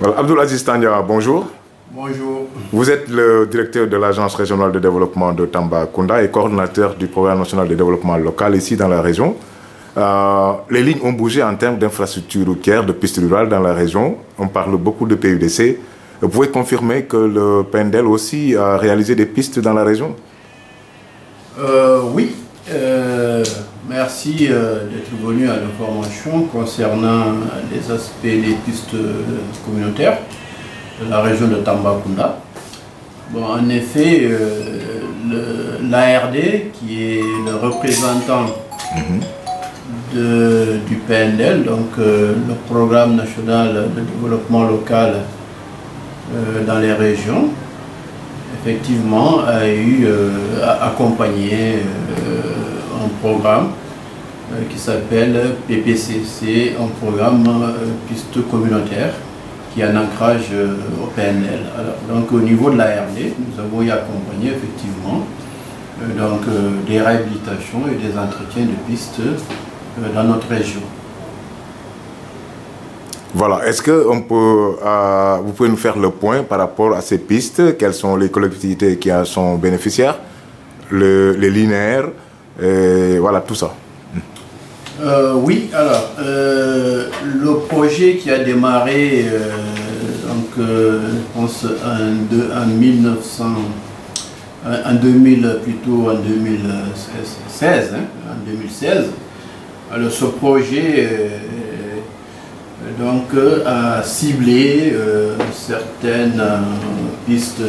Voilà, Abdoul Aziz Tandia, bonjour. Bonjour. Vous êtes le directeur de l'Agence régionale de développement de Tambacounda et coordinateur du programme national de développement local ici dans la région. Les lignes ont bougé en termes d'infrastructures routières, de pistes rurales dans la région. On parle beaucoup de PUDC. Vous pouvez confirmer que le PNDL aussi a réalisé des pistes dans la région? Oui. Merci d'être venu à l'information concernant les aspects des pistes communautaires de la région de Tambacounda. Bon, en effet, l'ARD, qui est le représentant du PNDL, donc le Programme national de développement local dans les régions, effectivement a accompagné un programme qui s'appelle PPC. C'est un programme piste communautaire qui a un ancrage au PNL. Alors, donc au niveau de l'ARD, nous avons accompagné effectivement des réhabilitations et des entretiens de pistes dans notre région. Voilà, est-ce que vous pouvez nous faire le point par rapport à ces pistes? Quelles sont les collectivités qui en sont bénéficiaires, les linéaires, voilà, tout ça. Oui, alors, le projet qui a démarré, je pense en 2016, alors ce projet a ciblé certaines pistes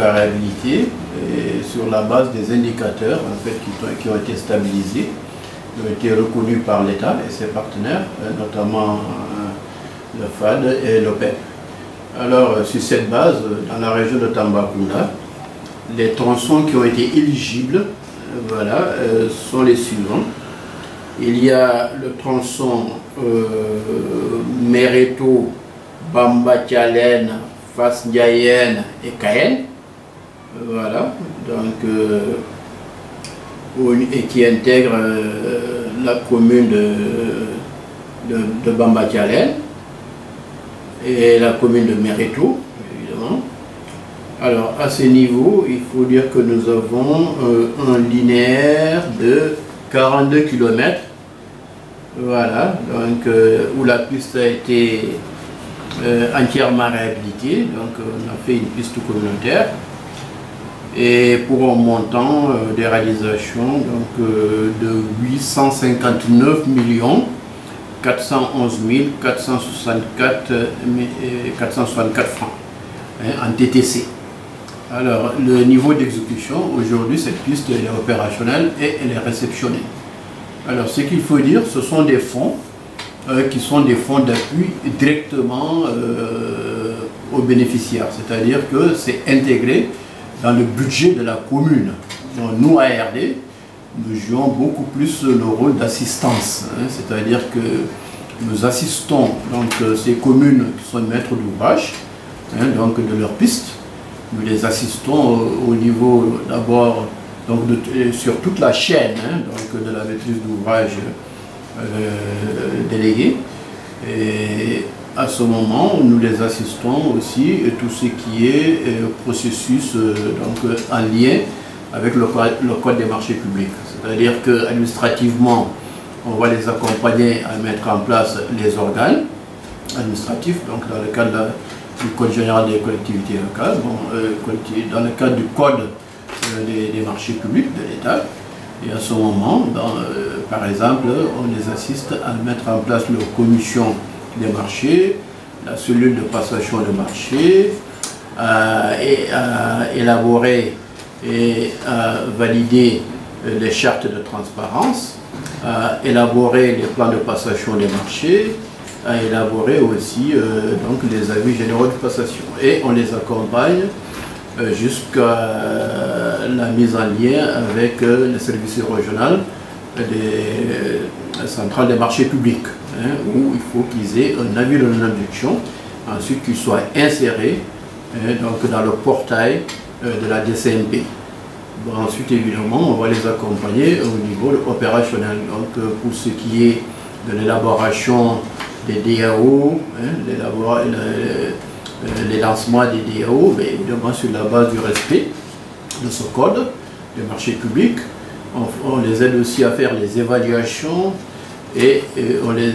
à réhabiliter et sur la base des indicateurs en fait, qui ont été stabilisés, qui ont été reconnus par l'État et ses partenaires, notamment le FAD et l'OPEP. Alors sur cette base, dans la région de Tambacounda, les tronçons qui ont été éligibles sont les suivants. Il y a le tronçon Mereto, Bamba-Tialène, Fass-Ndiayène et Cayenne. Voilà, donc et qui intègre la commune de Bamba-Tialène et la commune de Mereto, évidemment. Alors à ce niveau, il faut dire que nous avons un linéaire de 42 km, voilà, donc où la piste a été entièrement réhabilitée, donc on a fait une piste communautaire et pour un montant des réalisations de 859 411 464 francs en TTC. Alors, le niveau d'exécution, aujourd'hui, cette piste elle est opérationnelle et elle est réceptionnée. Alors, ce qu'il faut dire, ce sont des fonds qui sont des fonds d'appui directement aux bénéficiaires. C'est-à-dire que c'est intégré dans le budget de la commune. Donc, nous, ARD, nous jouons beaucoup plus le rôle d'assistance. C'est-à-dire que nous assistons ces communes qui sont maîtres d'ouvrage, de leurs pistes. Nous les assistons au niveau d'abord sur toute la chaîne de la maîtrise d'ouvrage déléguée. Et à ce moment, nous les assistons aussi et tout ce qui est processus en lien avec le code des marchés publics. C'est-à-dire qu'administrativement, on va les accompagner à mettre en place les organes administratifs, donc dans le cadre du Code général des collectivités locales, dans le cadre du Code des marchés publics de l'État. Et à ce moment, par exemple, on les assiste à mettre en place leur commission des marchés, la cellule de passation de marché, et à élaborer et à valider les chartes de transparence, à élaborer les plans de passation des marchés, à élaborer aussi les avis généraux de passation. Et on les accompagne jusqu'à la mise en lien avec le service régional des centrales des marchés publics, où il faut qu'ils aient un avis de non-objection, ensuite qu'ils soient insérés dans le portail de la DCMP. Bon, ensuite, évidemment, on va les accompagner au niveau opérationnel. Donc, pour ce qui est de l'élaboration des DAO, les lancements des DAO, mais évidemment sur la base du respect de ce code des marchés publics. On les aide aussi à faire les évaluations et on les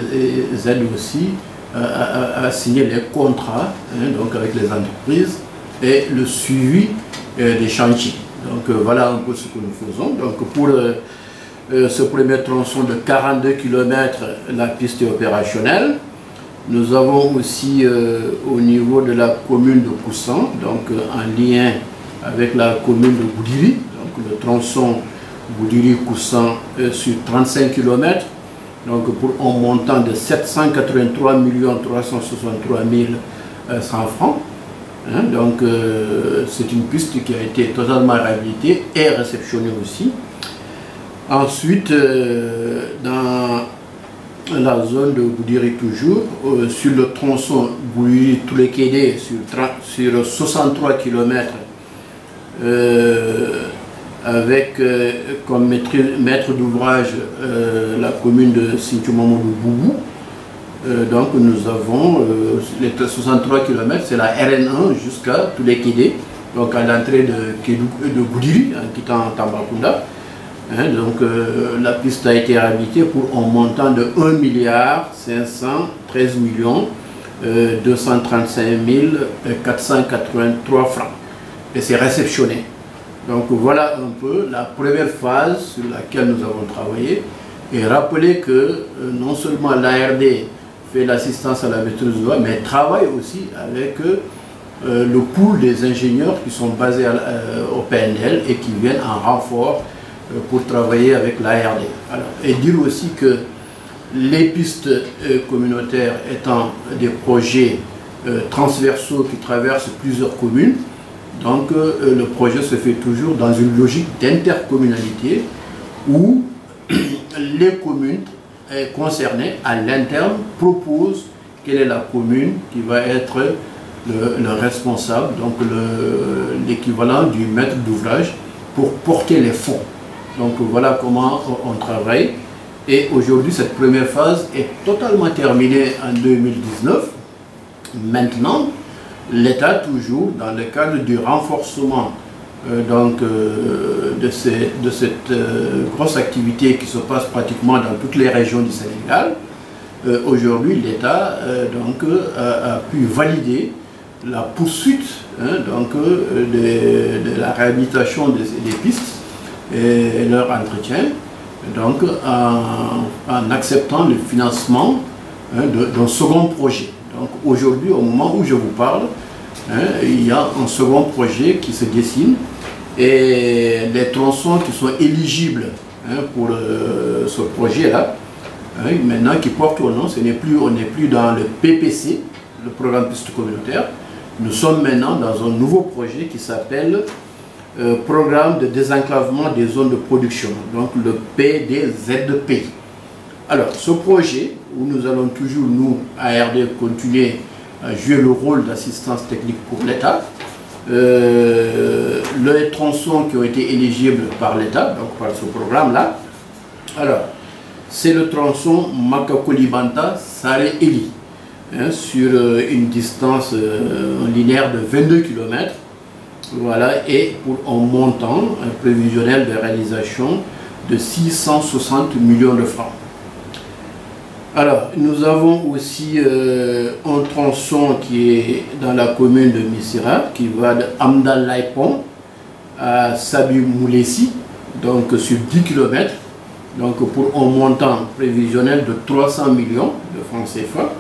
aide aussi à signer les contrats donc avec les entreprises et le suivi des chantiers. Donc voilà un peu ce que nous faisons. Donc pour ce premier tronçon de 42 km, la piste est opérationnelle. Nous avons aussi au niveau de la commune de Koussan, donc en lien avec la commune de Goudiri, donc le tronçon Goudiri-Koussan sur 35 km, donc pour un montant de 783 363 100 francs. Donc c'est une piste qui a été totalement réhabilitée et réceptionnée aussi. Ensuite, dans la zone de Goudiri toujours, sur le tronçon Goudiri-Toulekédé sur 63 km, avec comme maître d'ouvrage la commune de Sinthiou-Mamadou-Boubou. Donc nous avons les 63 km, c'est la RN1 jusqu'à Toulekédé, donc à l'entrée de Goudiri, en quittant Tambacounda. Donc la piste a été réhabilitée pour un montant de 1 513 235 483 francs. Et c'est réceptionné. Donc voilà un peu la première phase sur laquelle nous avons travaillé. Et rappelez que non seulement l'ARD fait l'assistance à la maîtrise d'ouvrage, mais travaille aussi avec le pool des ingénieurs qui sont basés au PNL et qui viennent en renfort pour travailler avec l'ARD. Et dire aussi que les pistes communautaires étant des projets transversaux qui traversent plusieurs communes, donc le projet se fait toujours dans une logique d'intercommunalité où les communes concernées à l'interne proposent quelle est la commune qui va être le responsable, donc l'équivalent du maître d'ouvrage pour porter les fonds. Donc voilà comment on travaille. Et aujourd'hui, cette première phase est totalement terminée en 2019. Maintenant, l'État, toujours dans le cadre du renforcement de cette grosse activité qui se passe pratiquement dans toutes les régions du Sénégal, aujourd'hui l'État a pu valider la poursuite de la réhabilitation des pistes et leur entretien, donc en acceptant le financement d'un second projet. Donc aujourd'hui, au moment où je vous parle, il y a un second projet qui se dessine et les tronçons qui sont éligibles pour ce projet-là, maintenant qui portent au nom, on n'est plus dans le PPC, le programme piste communautaire, nous sommes maintenant dans un nouveau projet qui s'appelle Programme de désenclavement des zones de production, donc le PDZP. Alors ce projet, où nous allons toujours, nous, ARD, continuer à jouer le rôle d'assistance technique pour l'État, les tronçons qui ont été éligibles par l'État, donc par ce programme-là, alors, c'est le tronçon Makakolibanta-Sare-Eli, sur une distance linéaire de 22 km, voilà, et pour un montant prévisionnel de réalisation de 660 millions de francs. Alors, nous avons aussi un tronçon qui est dans la commune de Missira, qui va de Amdal-Laipon à Sabi-Moulessi, donc sur 10 km, donc pour un montant prévisionnel de 300 millions de francs CFA.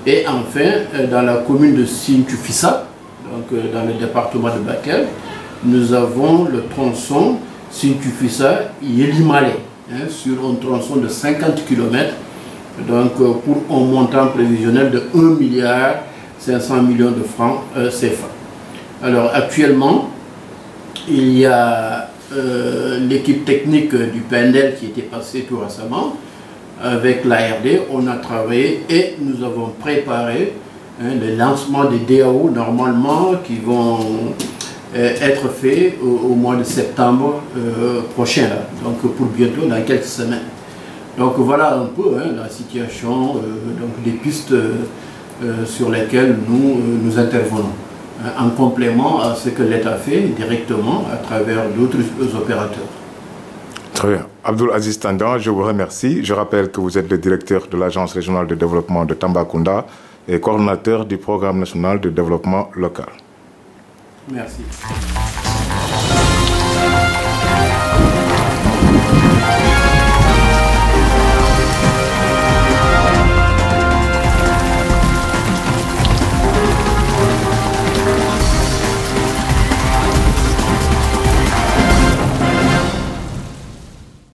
Et enfin, dans la commune de Sinthiou-Fissa, donc dans le département de Bakel, nous avons le tronçon Sinthiou-Fissa-Yélimale, sur un tronçon de 50 km, donc pour un montant prévisionnel de 1 500 millions de francs CFA. Alors actuellement, il y a l'équipe technique du PNL qui était passée tout récemment avec l'ARD. On a travaillé et nous avons préparé le lancement des DAO normalement qui vont être faits au mois de septembre prochain, là, donc pour bientôt, dans quelques semaines. Donc voilà un peu la situation, donc des pistes sur lesquelles nous intervenons, en complément à ce que l'État fait directement à travers d'autres opérateurs. Très bien. Abdoul Aziz Tandian, je vous remercie. Je rappelle que vous êtes le directeur de l'Agence régionale de développement de Tambacounda et coordonnateur du Programme national de développement local. Merci.